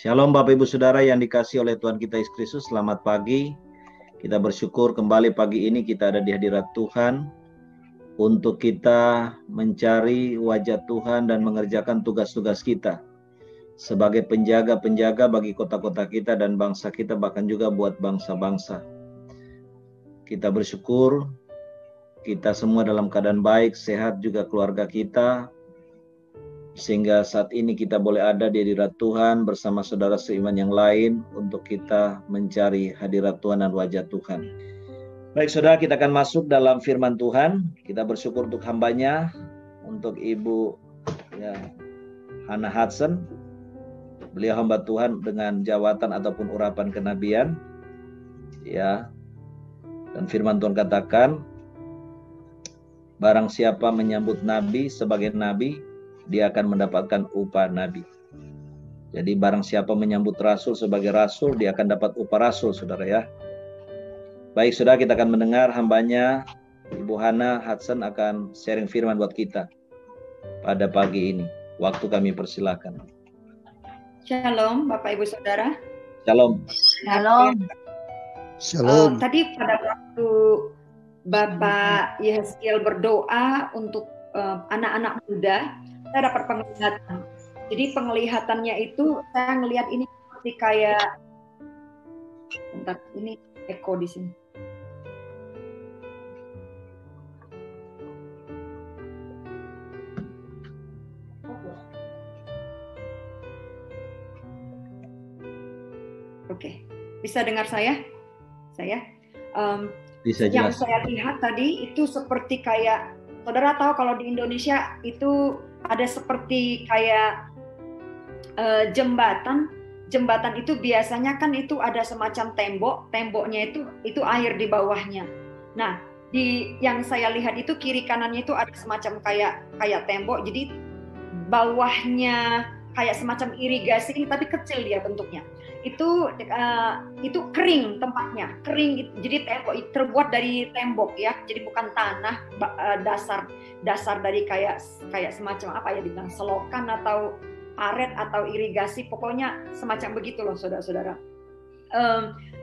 Shalom Bapak Ibu Saudara yang dikasihi oleh Tuhan kita Yesus Kristus. Selamat pagi. Kita bersyukur kembali pagi ini kita ada di hadirat Tuhan untuk kita mencari wajah Tuhan dan mengerjakan tugas-tugas kita sebagai penjaga-penjaga bagi kota-kota kita dan bangsa kita, bahkan juga buat bangsa-bangsa. Kita bersyukur kita semua dalam keadaan baik, sehat juga keluarga kita, sehingga saat ini kita boleh ada di hadirat Tuhan bersama saudara seiman yang lain untuk kita mencari hadirat Tuhan dan wajah Tuhan. Baik saudara, kita akan masuk dalam firman Tuhan. Kita bersyukur untuk hambanya, untuk Ibu Hannah Hudson. Beliau hamba Tuhan dengan jawatan ataupun urapan kenabian. Dan firman Tuhan katakan, barang siapa menyambut nabi sebagai nabi, dia akan mendapatkan upah nabi. Jadi barang siapa menyambut rasul sebagai rasul, dia akan dapat upah rasul, saudara ya. Baik saudara, kita akan mendengar hambanya Ibu Hannah Hudson akan sharing firman buat kita pada pagi ini. Waktu kami persilakan. Shalom Bapak Ibu Saudara. Shalom. Shalom. Shalom. Tadi pada waktu Bapak Yeskiel berdoa untuk anak-anak muda, saya dapat penglihatan. Jadi penglihatannya itu saya ngelihat ini seperti kayak, bentar, ini eko di sini. Oke, bisa dengar saya? Bisa yang jelas. saya lihat tadi itu seperti kayak, saudara tahu kalau di Indonesia itu ada seperti kayak jembatan itu biasanya kan itu ada semacam temboknya itu air di bawahnya. Nah, yang saya lihat itu kiri kanannya itu ada semacam kayak tembok, jadi bawahnya kayak semacam irigasi tapi kecil dia bentuknya. Itu kering tempatnya, kering. Jadi tembok terbuat dari tembok ya. Jadi bukan tanah dasar dari kayak semacam apa ya dibilang selokan atau paret atau irigasi, pokoknya semacam begitu loh saudara-saudara.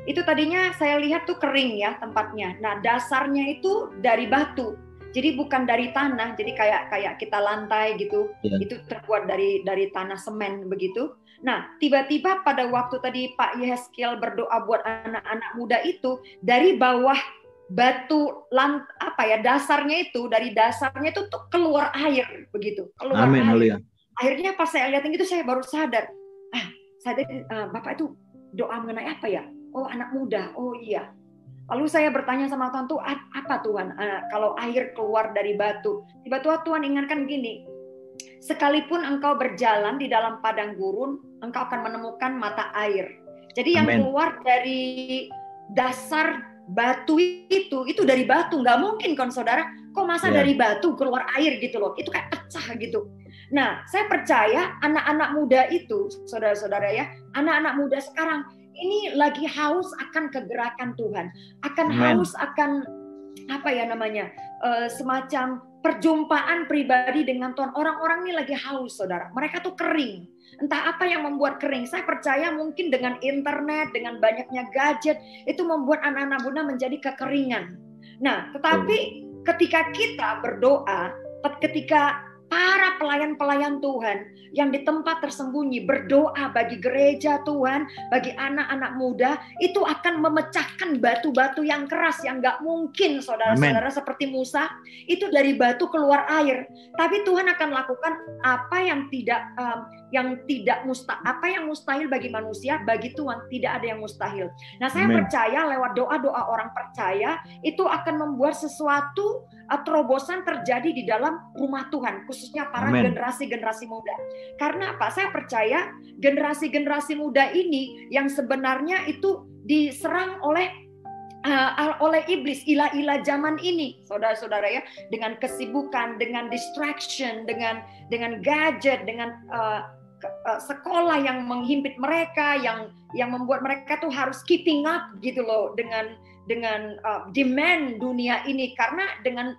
Itu tadinya saya lihat tuh kering ya tempatnya. Nah, dasarnya itu dari batu. Jadi bukan dari tanah, jadi kayak kita lantai gitu. Ya. Itu terbuat dari tanah semen begitu. Nah, tiba-tiba pada waktu tadi Pak Yeskiel berdoa buat anak-anak muda itu, dari bawah batu dasarnya itu tuh keluar air begitu, keluar Amin, air. Akhirnya pas saya lihat itu saya baru sadar. Bapak itu doa mengenai apa ya? Oh, anak muda. Oh iya. Lalu saya bertanya sama Tuhan, tuh apa Tuhan kalau air keluar dari batu? Tiba-tiba Tuhan ingatkan gini, sekalipun engkau berjalan di dalam padang gurun, engkau akan menemukan mata air. Jadi yang keluar dari dasar batu itu dari batu, nggak mungkin kan saudara? Kok masa dari batu keluar air gitu loh? Itu kayak pecah gitu. Nah, saya percaya anak-anak muda itu, saudara-saudara ya, anak-anak muda sekarang ini lagi haus akan kegerakan Tuhan, haus akan semacam perjumpaan pribadi dengan Tuhan. Orang-orang ini lagi haus, saudara. Mereka tuh kering. Entah apa yang membuat kering. Saya percaya mungkin dengan internet, dengan banyaknya gadget, itu membuat anak-anak muda menjadi kekeringan. Nah, tetapi ketika kita berdoa, ketika para pelayan-pelayan Tuhan yang di tempat tersembunyi berdoa bagi gereja Tuhan, bagi anak-anak muda, itu akan memecahkan batu-batu yang keras yang gak mungkin saudara-saudara. Seperti Musa, itu dari batu keluar air. Tapi Tuhan akan lakukan apa yang mustahil bagi manusia, bagi Tuhan tidak ada yang mustahil. Nah, saya percaya lewat doa-doa orang percaya itu akan membuat sesuatu terobosan terjadi di dalam rumah Tuhan, khususnya para generasi-generasi muda. Karena apa? Saya percaya generasi-generasi muda ini yang sebenarnya itu diserang oleh iblis, ilah-ilah zaman ini, saudara-saudara ya, dengan kesibukan, dengan distraction, dengan gadget, dengan sekolah yang menghimpit mereka, yang membuat mereka tuh harus keeping up gitu loh dengan demand dunia ini. Karena dengan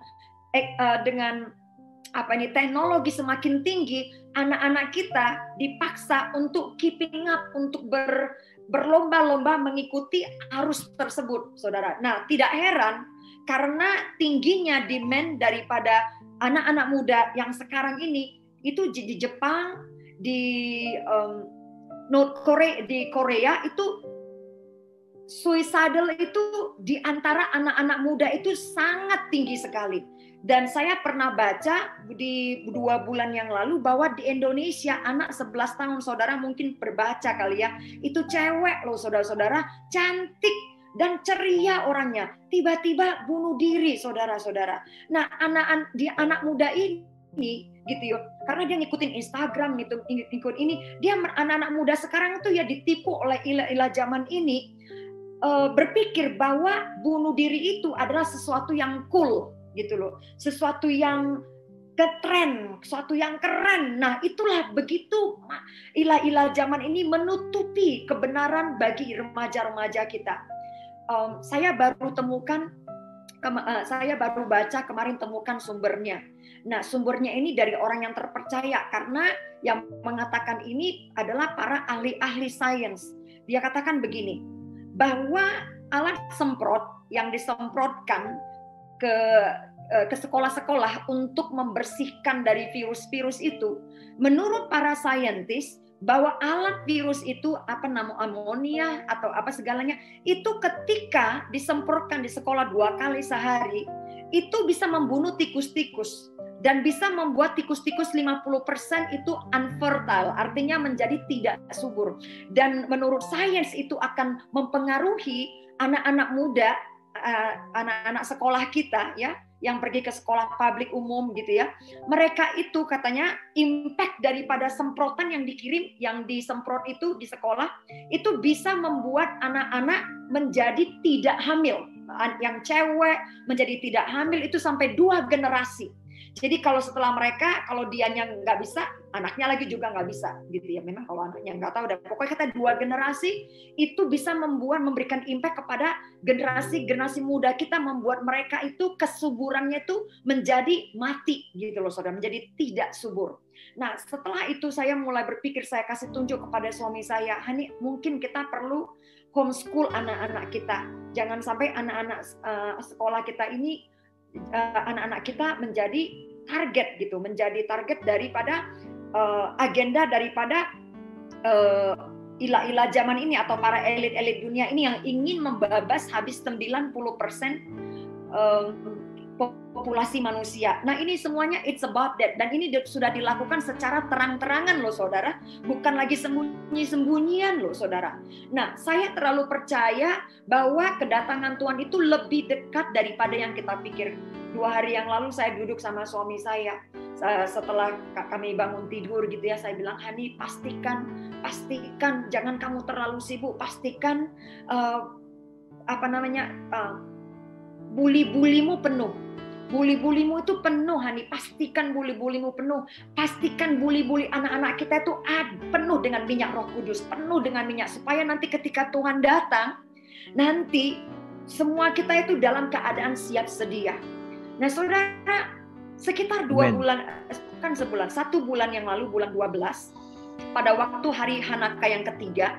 teknologi semakin tinggi, anak-anak kita dipaksa untuk keeping up, untuk berlomba-lomba mengikuti arus tersebut, saudara. Nah, tidak heran karena tingginya demand daripada anak-anak muda yang sekarang ini, itu di Jepang, di Korea itu suicidal itu di antara anak-anak muda itu sangat tinggi sekali. Dan saya pernah baca di 2 bulan yang lalu bahwa di Indonesia anak 11 tahun, saudara mungkin berbaca kali ya, itu cewek loh saudara-saudara, cantik dan ceria orangnya, tiba-tiba bunuh diri saudara-saudara. Nah, anak muda ini gitu ya, karena dia ngikutin Instagram gitu, ikut ini, dia anak-anak muda sekarang itu ya ditipu oleh ilah-ilah zaman ini, berpikir bahwa bunuh diri itu adalah sesuatu yang cool gitu loh, sesuatu yang keren, sesuatu yang keren. Nah, itulah begitu ilah-ilah zaman ini menutupi kebenaran bagi remaja-remaja kita. Saya baru baca kemarin, temukan sumbernya. Nah, sumbernya ini dari orang yang terpercaya, karena yang mengatakan ini adalah para ahli-ahli sains. Dia katakan begini, bahwa alat semprot yang disemprotkan ke sekolah-sekolah untuk membersihkan dari virus-virus itu, menurut para saintis, bahwa alat virus itu amonia atau apa segalanya, itu ketika disemprotkan di sekolah 2 kali sehari, itu bisa membunuh tikus-tikus. Dan bisa membuat tikus-tikus 50% itu unfertile, artinya menjadi tidak subur. Dan menurut sains itu akan mempengaruhi anak-anak muda, anak-anak sekolah kita ya, yang pergi ke sekolah publik umum gitu ya. Mereka itu katanya impact daripada semprotan yang dikirim, yang disemprot itu di sekolah, itu bisa membuat anak-anak menjadi tidak hamil. Yang cewek menjadi tidak hamil itu sampai 2 generasi. Jadi kalau setelah mereka, kalau dianya nggak bisa, anaknya lagi juga nggak bisa, gitu ya. Memang kalau anaknya nggak tahu, dan pokoknya kata 2 generasi itu bisa memberikan impact kepada generasi muda kita, membuat mereka itu kesuburannya itu menjadi mati, gitu loh, saudara, menjadi tidak subur. Nah, setelah itu saya mulai berpikir, saya kasih tunjuk kepada suami saya, Hani, mungkin kita perlu homeschool anak-anak kita. Jangan sampai anak-anak sekolah kita ini, anak-anak kita menjadi target gitu, menjadi target daripada agenda daripada ilah-ilah zaman ini atau para elit-elit dunia ini yang ingin membabas habis 90% populasi manusia. Nah, ini semuanya it's about that, dan ini sudah dilakukan secara terang-terangan loh saudara, bukan lagi sembunyi-sembunyian loh saudara. Nah, saya terlalu percaya bahwa kedatangan Tuhan itu lebih dekat daripada yang kita pikir. 2 hari yang lalu saya duduk sama suami saya, setelah kami bangun tidur gitu ya, saya bilang, Hani, pastikan jangan kamu terlalu sibuk, pastikan buli-bulimu penuh. Buli-bulimu itu penuh, Hani. Pastikan buli-bulimu penuh. Pastikan buli-buli anak-anak kita itu penuh dengan minyak Roh Kudus, penuh dengan minyak, supaya nanti ketika Tuhan datang, nanti semua kita itu dalam keadaan siap sedia. Nah, saudara, sekitar 2 bulan, kan sebulan, 1 bulan yang lalu, bulan 12, pada waktu hari Hanaka yang ketiga,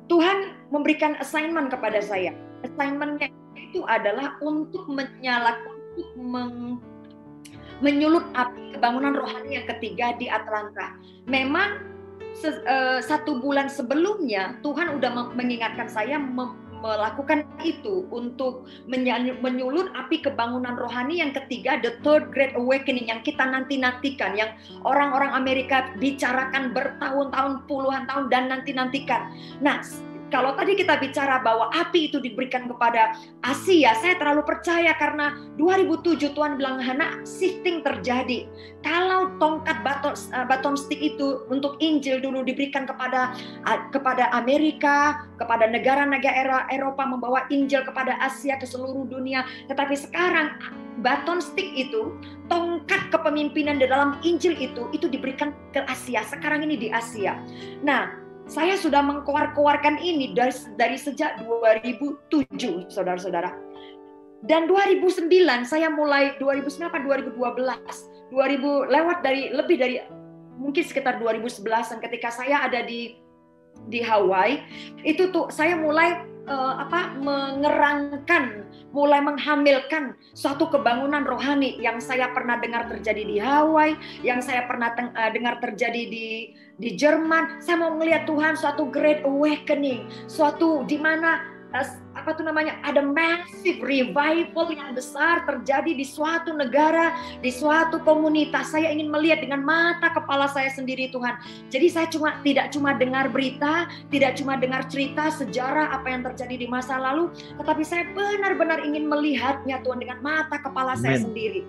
Tuhan memberikan assignment kepada saya. Assignment-nya itu adalah untuk menyulut api kebangunan rohani yang ketiga di Atlanta. Memang 1 bulan sebelumnya Tuhan udah mengingatkan saya melakukan itu, untuk menyulut api kebangunan rohani yang ketiga, the third great awakening, yang kita nantikan, yang orang-orang Amerika bicarakan bertahun-tahun, puluhan tahun, dan nantikan. Nah, kalau tadi kita bicara bahwa api itu diberikan kepada Asia, saya terlalu percaya karena 2007 Tuhan bilang, Hana, shifting terjadi. Kalau tongkat baton stick itu untuk Injil dulu diberikan kepada Amerika, kepada negara-negara Eropa, membawa Injil kepada Asia, ke seluruh dunia. Tetapi sekarang baton stick itu, tongkat kepemimpinan di dalam Injil itu diberikan ke Asia. Sekarang ini di Asia. Nah, saya sudah mengkoar-koarkan ini dari sejak 2007, saudara-saudara. Dan 2009 saya mulai, 2009 atau 2012, lebih dari mungkin sekitar 2011 ketika saya ada di Hawaii, itu tuh saya mulai mengerangkan, mulai menghamilkan suatu kebangunan rohani yang saya pernah dengar terjadi di Hawaii, yang saya pernah dengar terjadi di Jerman. Saya mau melihat Tuhan suatu great awakening, suatu di mana ada massive revival yang besar terjadi di suatu negara, di suatu komunitas. Saya ingin melihat dengan mata kepala saya sendiri, Tuhan. Jadi saya tidak cuma dengar berita, tidak cuma dengar cerita sejarah apa yang terjadi di masa lalu, tetapi saya benar-benar ingin melihatnya, Tuhan, dengan mata kepala saya sendiri.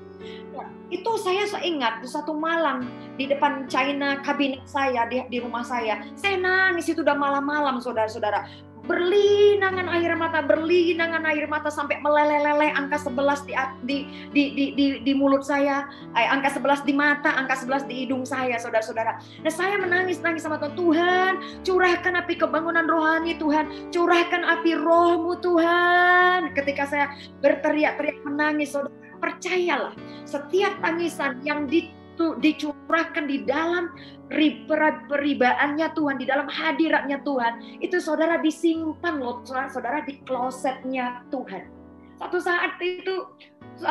Ya, itu saya ingat di satu malam di depan China kabinet saya di rumah saya nangis. Itu udah malam-malam, saudara-saudara. Berlinangan air mata sampai meleleh-leleh, angka 11 di mulut saya, angka 11 di mata, angka 11 di hidung saya, saudara-saudara. Nah, saya menangis sama Tuhan. Tuhan, curahkan api kebangunan rohani, Tuhan. Curahkan api Roh-Mu, Tuhan. Ketika saya berteriak-teriak menangis, saudara, percayalah, setiap tangisan yang dicurahkan di dalam peribaannya Tuhan, di dalam hadiratnya Tuhan, itu saudara disimpan loh, saudara di klosetnya Tuhan. Satu saat itu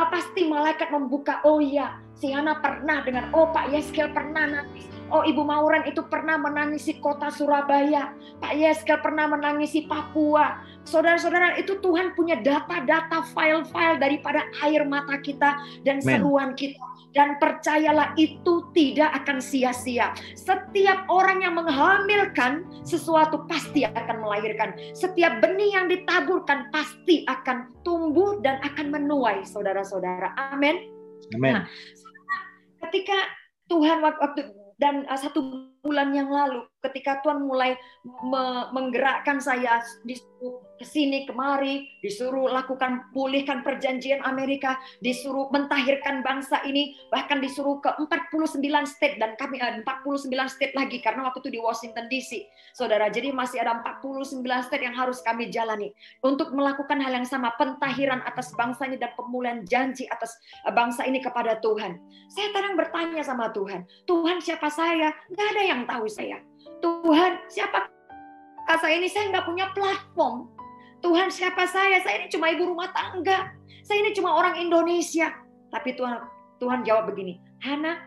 pasti malaikat membuka, oh ya, si Hana pernah dengan, oh Pak Yeskel pernah nangis, oh Ibu Mauren itu pernah menangisi kota Surabaya, Pak Yeskel pernah menangisi Papua. Saudara-saudara, itu Tuhan punya data-data, file-file daripada air mata kita dan seruan kita. Dan percayalah, itu tidak akan sia-sia. Setiap orang yang menghamilkan sesuatu pasti akan melahirkan. Setiap benih yang ditaburkan pasti akan tumbuh dan akan menuai, saudara-saudara. Amin. Nah, ketika Tuhan waktu dan 1 bulan yang lalu, ketika Tuhan mulai menggerakkan saya, disuruh kesini kemari, disuruh lakukan pulihkan perjanjian Amerika, disuruh mentahirkan bangsa ini, bahkan disuruh ke 49 state, dan kami 49 state lagi, karena waktu itu di Washington DC, saudara. Jadi masih ada 49 state yang harus kami jalani untuk melakukan hal yang sama, pentahiran atas bangsa ini dan pemulihan janji atas bangsa ini kepada Tuhan. Saya kadang bertanya sama Tuhan, Tuhan siapa saya? Nggak ada yang tahu saya. Tuhan siapa saya ini? Saya nggak punya platform. Tuhan siapa saya? Saya ini cuma ibu rumah tangga. Saya ini cuma orang Indonesia. Tapi Tuhan jawab begini, Hana,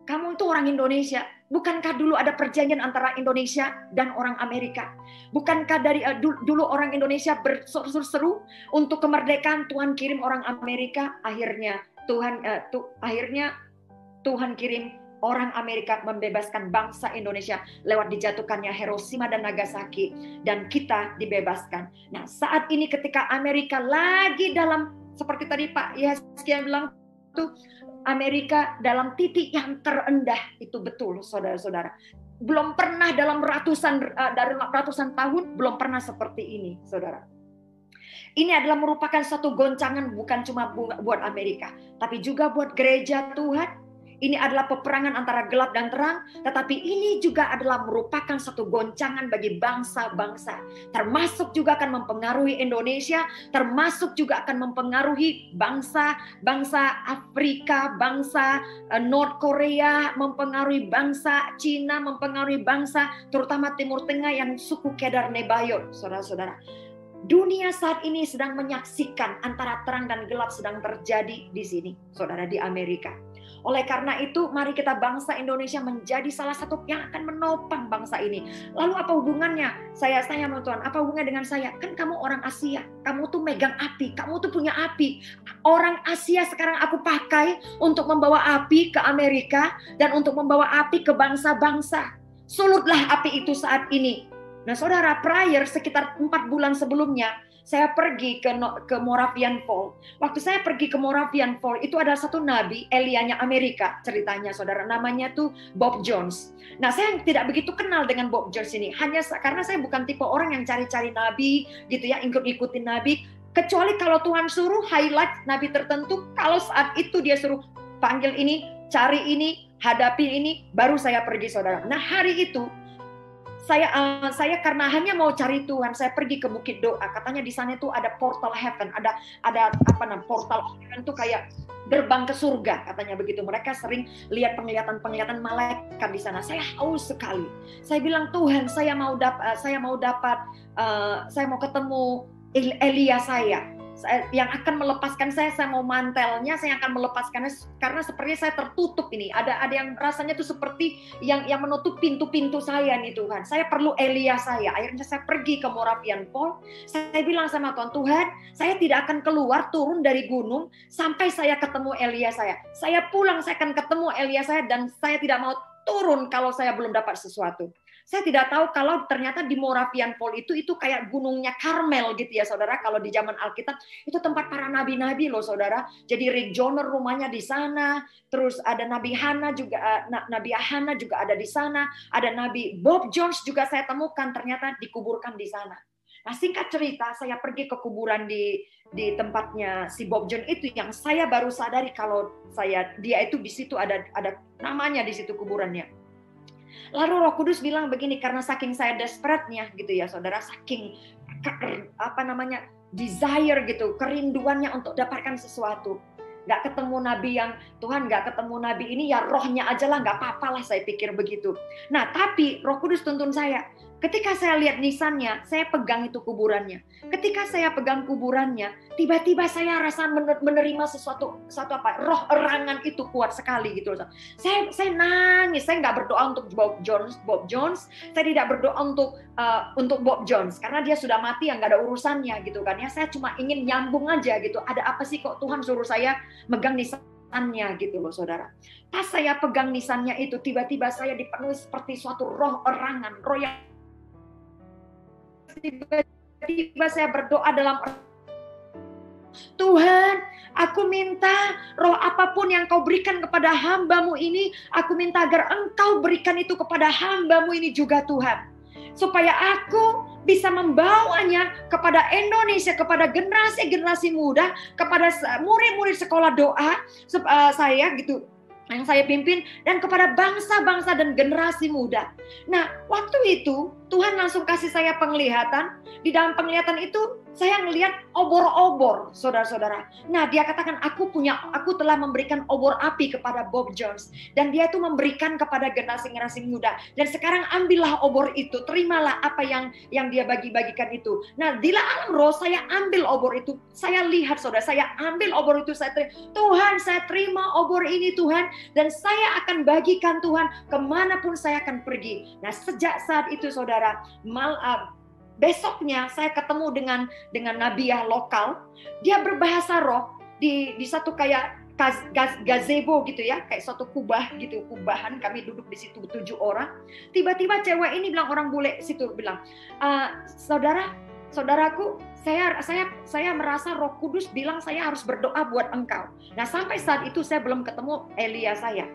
kamu itu orang Indonesia. Bukankah dulu ada perjanjian antara Indonesia dan orang Amerika? Bukankah dari dulu orang Indonesia berseru-seru untuk kemerdekaan, Tuhan kirim orang Amerika? Akhirnya Tuhan kirim orang Amerika membebaskan bangsa Indonesia lewat dijatuhkannya Hiroshima dan Nagasaki, dan kita dibebaskan. Nah, saat ini ketika Amerika lagi dalam, seperti tadi Pak Yeskia bilang tuh, Amerika dalam titik yang terendah, itu betul, saudara-saudara. Belum pernah dalam ratusan tahun, belum pernah seperti ini, saudara. Ini adalah merupakan satu goncangan bukan cuma buat Amerika, tapi juga buat gereja Tuhan. Ini adalah peperangan antara gelap dan terang, tetapi ini juga adalah merupakan satu goncangan bagi bangsa-bangsa. Termasuk juga akan mempengaruhi Indonesia, termasuk juga akan mempengaruhi bangsa Afrika, bangsa North Korea, mempengaruhi bangsa Cina, mempengaruhi bangsa terutama Timur Tengah yang suku Kedar Nebayot, saudara-saudara. Dunia saat ini sedang menyaksikan antara terang dan gelap sedang terjadi di sini, saudara, di Amerika. Oleh karena itu, mari kita bangsa Indonesia menjadi salah satu yang akan menopang bangsa ini. Lalu apa hubungannya? Saya tanya sama Tuhan, apa hubungannya dengan saya? Kan kamu orang Asia, kamu tuh megang api, kamu tuh punya api. Orang Asia sekarang aku pakai untuk membawa api ke Amerika dan untuk membawa api ke bangsa-bangsa. Sulutlah api itu saat ini. Nah, saudara, prior sekitar 4 bulan sebelumnya, saya pergi ke Moravian Fall. Waktu saya pergi ke Moravian Fall, itu ada satu nabi, Elianya Amerika, ceritanya, saudara. Namanya tuh Bob Jones. Nah, saya tidak begitu kenal dengan Bob Jones ini. Hanya karena saya bukan tipe orang yang cari-cari nabi, gitu ya, ikut-ikutin nabi. Kecuali kalau Tuhan suruh highlight nabi tertentu, kalau saat itu dia suruh panggil ini, cari ini, hadapi ini, baru saya pergi, saudara. Nah, hari itu, saya karena hanya mau cari Tuhan, saya pergi ke Bukit Doa. Katanya di sana itu ada portal heaven, ada apa namanya, portal heaven itu kayak gerbang ke surga, katanya begitu. Mereka sering lihat penglihatan malaikat di sana. Saya haus sekali. Saya bilang, Tuhan, saya mau ketemu Elia saya. Yang akan melepaskan saya mau mantelnya, saya akan melepaskannya karena sepertinya saya tertutup ini. Ada yang rasanya tuh seperti yang menutup pintu-pintu saya nih Tuhan. Saya perlu Elia saya. Akhirnya saya pergi ke Moravian Fall. Saya bilang sama Tuhan, saya tidak akan keluar turun dari gunung sampai saya ketemu Elia saya. Saya pulang, saya akan ketemu Elia saya dan saya tidak mau turun kalau saya belum dapat sesuatu. Saya tidak tahu kalau ternyata di Moravian Fall itu kayak gunungnya Karmel gitu ya saudara. Kalau di zaman Alkitab itu tempat para nabi-nabi loh saudara. Jadi Rick Joyner rumahnya di sana. Terus ada Nabi Hana juga, Nabi Hana juga ada di sana. Ada Nabi Bob Jones juga saya temukan ternyata dikuburkan di sana. Nah singkat cerita saya pergi ke kuburan di tempatnya si Bob Jones itu yang saya baru sadari kalau dia itu di situ ada namanya di situ kuburannya. Lalu Roh Kudus bilang begini, karena saking saya desperate-nya gitu ya saudara, saking desire gitu, kerinduannya untuk dapatkan sesuatu. Nggak ketemu nabi yang, Tuhan nggak ketemu nabi ini ya rohnya aja lah, nggak apa-apa lah, saya pikir begitu. Nah tapi Roh Kudus tuntun saya, ketika saya lihat nisannya, saya pegang itu kuburannya. Ketika saya pegang kuburannya, tiba-tiba saya rasa menerima sesuatu roh erangan itu kuat sekali gitu. Saya nangis, saya nggak berdoa untuk Bob Jones, saya tidak berdoa untuk Bob Jones karena dia sudah mati yang nggak ada urusannya gitu kan ya. Saya cuma ingin nyambung aja gitu. Ada apa sih kok Tuhan suruh saya megang nisannya gitu loh saudara. Pas saya pegang nisannya itu, tiba-tiba saya dipenuhi seperti suatu roh erangan, roh yang tiba-tiba saya berdoa dalam Tuhan, aku minta roh apapun yang kau berikan kepada hamba-Mu ini, aku minta agar Engkau berikan itu kepada hamba-Mu ini juga Tuhan. Supaya aku bisa membawanya kepada Indonesia, kepada generasi-generasi muda, kepada murid-murid sekolah doa saya gitu, yang saya pimpin, dan kepada bangsa-bangsa dan generasi muda. Nah, waktu itu Tuhan langsung kasih saya penglihatan. Di dalam penglihatan itu saya ngelihat obor-obor, saudara-saudara. Nah, dia katakan aku telah memberikan obor api kepada Bob Jones, dan dia itu memberikan kepada generasi-generasi muda. Dan sekarang ambillah obor itu, terimalah apa yang dia bagi-bagikan itu. Nah, di alam roh saya ambil obor itu, saya lihat saudara, saya ambil obor itu, Tuhan, saya terima obor ini Tuhan, dan saya akan bagikan Tuhan kemanapun saya akan pergi. Nah, sejak saat itu saudara, besoknya saya ketemu dengan nabiah lokal. Dia berbahasa roh di satu kayak gazebo gitu ya, kayak suatu kubah gitu, kubahan, kami duduk di situ 7 orang. Tiba-tiba cewek ini bilang, orang bule situ bilang, saudaraku, saya merasa Roh Kudus bilang saya harus berdoa buat engkau. Nah sampai saat itu saya belum ketemu Elia saya.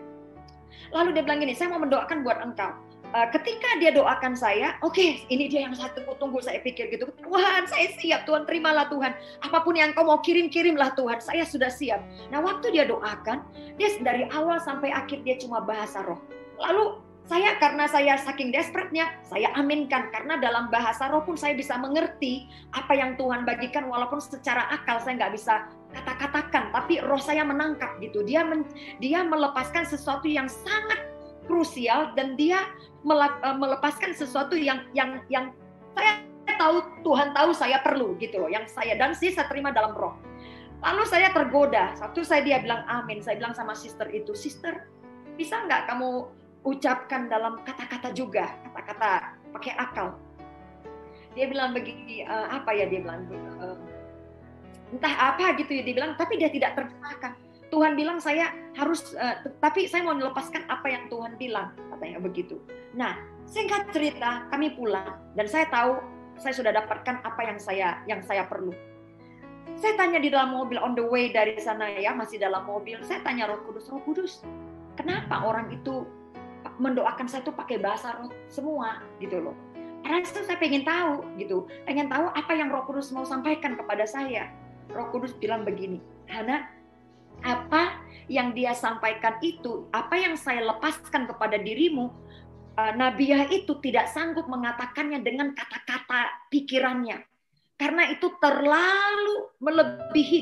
Lalu dia bilang gini, saya mau mendoakan buat engkau. Ketika dia doakan saya, oke, ini dia yang saya tunggu, saya pikir gitu, Tuhan saya siap, Tuhan terimalah Tuhan, apapun yang kau mau kirimlah Tuhan, saya sudah siap. Nah waktu dia doakan, dia dari awal sampai akhir dia cuma bahasa roh. Lalu karena saya saking desperate-nya, saya aminkan, karena dalam bahasa roh pun saya bisa mengerti apa yang Tuhan bagikan, walaupun secara akal saya nggak bisa kata-katakan, tapi roh saya menangkap gitu. Dia melepaskan sesuatu yang sangat krusial, dan dia melepaskan sesuatu yang saya tahu, Tuhan tahu saya perlu gitu loh, yang saya terima dalam roh. Lalu saya tergoda, dia bilang amin, saya bilang sama sister itu, sister bisa nggak kamu ucapkan dalam kata-kata juga, kata-kata pakai akal. Dia bilang begini, dia bilang entah apa gitu ya, dia bilang, tapi dia tidak terjemahkan. Tuhan bilang saya harus, tapi saya mau melepaskan apa yang Tuhan bilang, katanya begitu. Nah, singkat cerita, kami pulang, dan saya tahu saya sudah dapatkan apa yang saya perlu. Saya tanya di dalam mobil, on the way dari sana ya, masih dalam mobil, saya tanya Roh Kudus, kenapa orang itu mendoakan saya itu pakai bahasa roh semua gitu loh. Karena saya pengen tahu apa yang Roh Kudus mau sampaikan kepada saya. Roh Kudus bilang begini, Hana, apa yang dia sampaikan itu, apa yang saya lepaskan kepada dirimu, Nabiah itu tidak sanggup mengatakannya dengan kata-kata pikirannya. Karena itu terlalu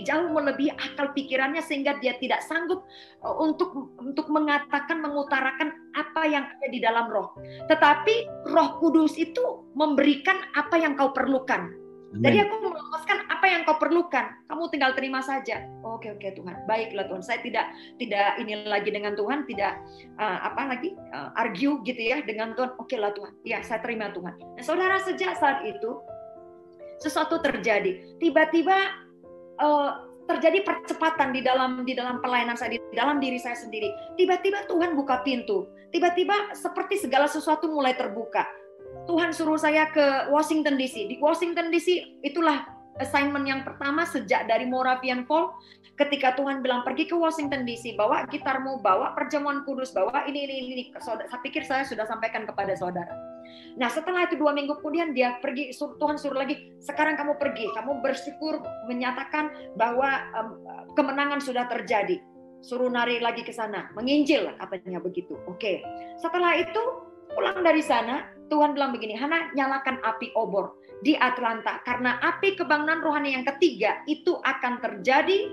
jauh melebihi akal pikirannya, sehingga dia tidak sanggup untuk mengatakan, mengutarakan apa yang ada di dalam roh. Tetapi Roh Kudus itu memberikan apa yang kau perlukan. Amen. Jadi aku melepaskan apa yang kau perlukan. Kamu tinggal terima saja. Oke Tuhan, baiklah Tuhan. Saya tidak ini lagi dengan Tuhan, tidak argue gitu ya dengan Tuhan. Oke lah Tuhan, ya saya terima Tuhan. Nah, saudara, sejak saat itu sesuatu terjadi. Tiba-tiba terjadi percepatan di dalam pelayanan saya, di dalam diri saya sendiri. Tiba-tiba Tuhan buka pintu. Tiba-tiba seperti segala sesuatu mulai terbuka. Tuhan suruh saya ke Washington DC. Di Washington DC itulah assignment yang pertama sejak dari Moravian Fall. Ketika Tuhan bilang pergi ke Washington DC, bawa gitarmu, bawa perjamuan kudus, bawa ini. Saya pikir saya sudah sampaikan kepada saudara. Nah, setelah itu 2 minggu kemudian dia pergi, Tuhan suruh lagi, sekarang kamu pergi, kamu bersyukur, menyatakan bahwa kemenangan sudah terjadi. Suruh nari lagi ke sana, menginjil katanya begitu. Oke. Setelah itu pulang dari sana, Tuhan bilang begini, Hana, nyalakan api obor di Atlanta, karena api kebangunan rohani yang ketiga itu akan terjadi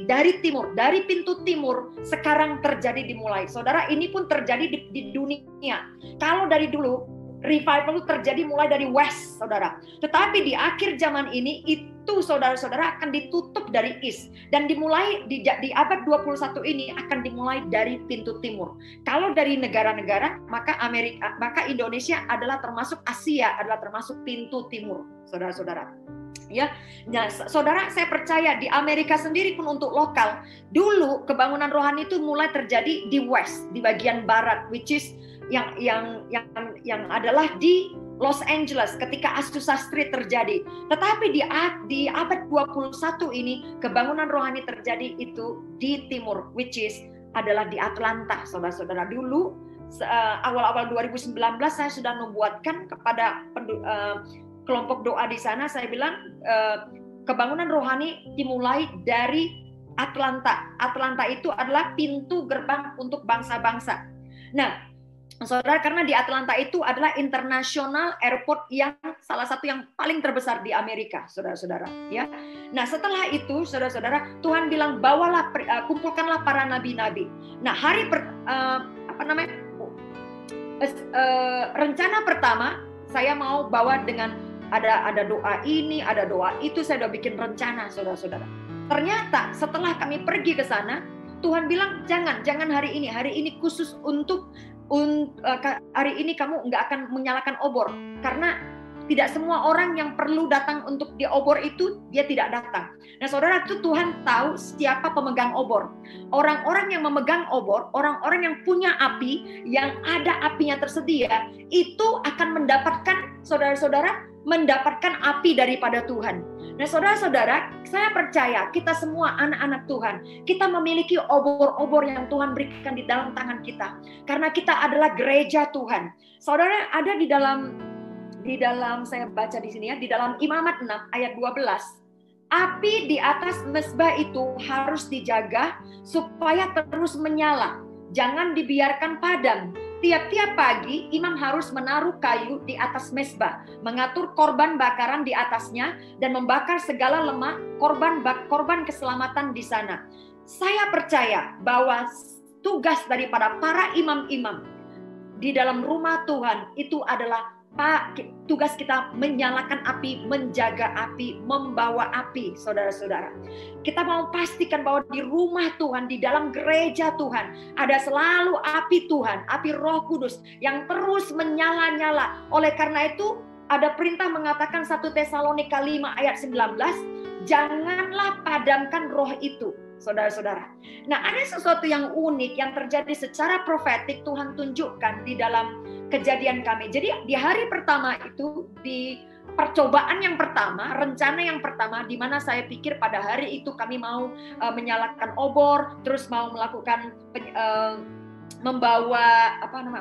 dari timur, dari pintu timur. Sekarang terjadi dimulai. Saudara, ini pun terjadi di dunia. Kalau dari dulu revival itu terjadi mulai dari west, saudara. Tetapi di akhir zaman ini itu saudara-saudara akan ditutup dari east, dan dimulai di abad 21 ini akan dimulai dari pintu timur. Kalau dari negara-negara, maka Indonesia adalah termasuk Asia, adalah termasuk pintu timur, saudara-saudara. Ya, nah, saudara, saya percaya di Amerika sendiri pun untuk lokal, dulu kebangunan rohani itu mulai terjadi di west, di bagian barat, which is yang adalah di Los Angeles ketika Azusa Street terjadi. Tetapi di abad 21 ini kebangunan rohani terjadi itu di timur, which is adalah di Atlanta, saudara-saudara. Dulu awal-awal 2019 saya sudah membuatkan kepada kelompok doa di sana, saya bilang kebangunan rohani dimulai dari Atlanta. Atlanta itu adalah pintu gerbang untuk bangsa-bangsa. Nah, saudara, karena di Atlanta itu adalah international airport yang salah satu yang paling terbesar di Amerika, saudara-saudara. Ya, nah setelah itu, saudara-saudara, Tuhan bilang bawalah, kumpulkanlah para nabi-nabi. Nah, rencana pertama saya mau bawa dengan ada doa ini, ada doa itu, saya udah bikin rencana, saudara-saudara. Ternyata setelah kami pergi ke sana, Tuhan bilang jangan hari ini khusus untuk hari ini kamu nggak akan menyalakan obor, karena tidak semua orang yang perlu datang untuk di obor itu dia tidak datang. Nah, saudara, itu Tuhan tahu siapa pemegang obor. Orang-orang yang memegang obor, orang-orang yang punya api, yang ada apinya tersedia, itu akan mendapatkan, saudara-saudara, mendapatkan api daripada Tuhan. Nah, saudara-saudara, saya percaya kita semua anak-anak Tuhan, kita memiliki obor-obor yang Tuhan berikan di dalam tangan kita. Karena kita adalah gereja Tuhan. Saudara, ada di dalam saya baca di sini ya, di dalam Imamat 6 ayat 12. Api di atas mezbah itu harus dijaga supaya terus menyala. Jangan dibiarkan padam. Tiap-tiap pagi imam harus menaruh kayu di atas mezbah, mengatur korban bakaran di atasnya, dan membakar segala lemak korban keselamatan di sana. Saya percaya bahwa tugas daripada para imam-imam di dalam rumah Tuhan itu adalah tugas kita menyalakan api, menjaga api, membawa api, saudara-saudara. Kita mau pastikan bahwa di rumah Tuhan, di dalam gereja Tuhan, ada selalu api Tuhan, api Roh Kudus yang terus menyala-nyala. Oleh karena itu, ada perintah mengatakan 1 Tesalonika 5 ayat 19, janganlah padamkan roh itu, saudara-saudara. Nah, ada sesuatu yang unik yang terjadi secara profetik Tuhan tunjukkan di dalam kejadian kami. Jadi di hari pertama itu, di percobaan yang pertama, rencana yang pertama, di mana saya pikir pada hari itu kami mau menyalakan obor, terus mau melakukan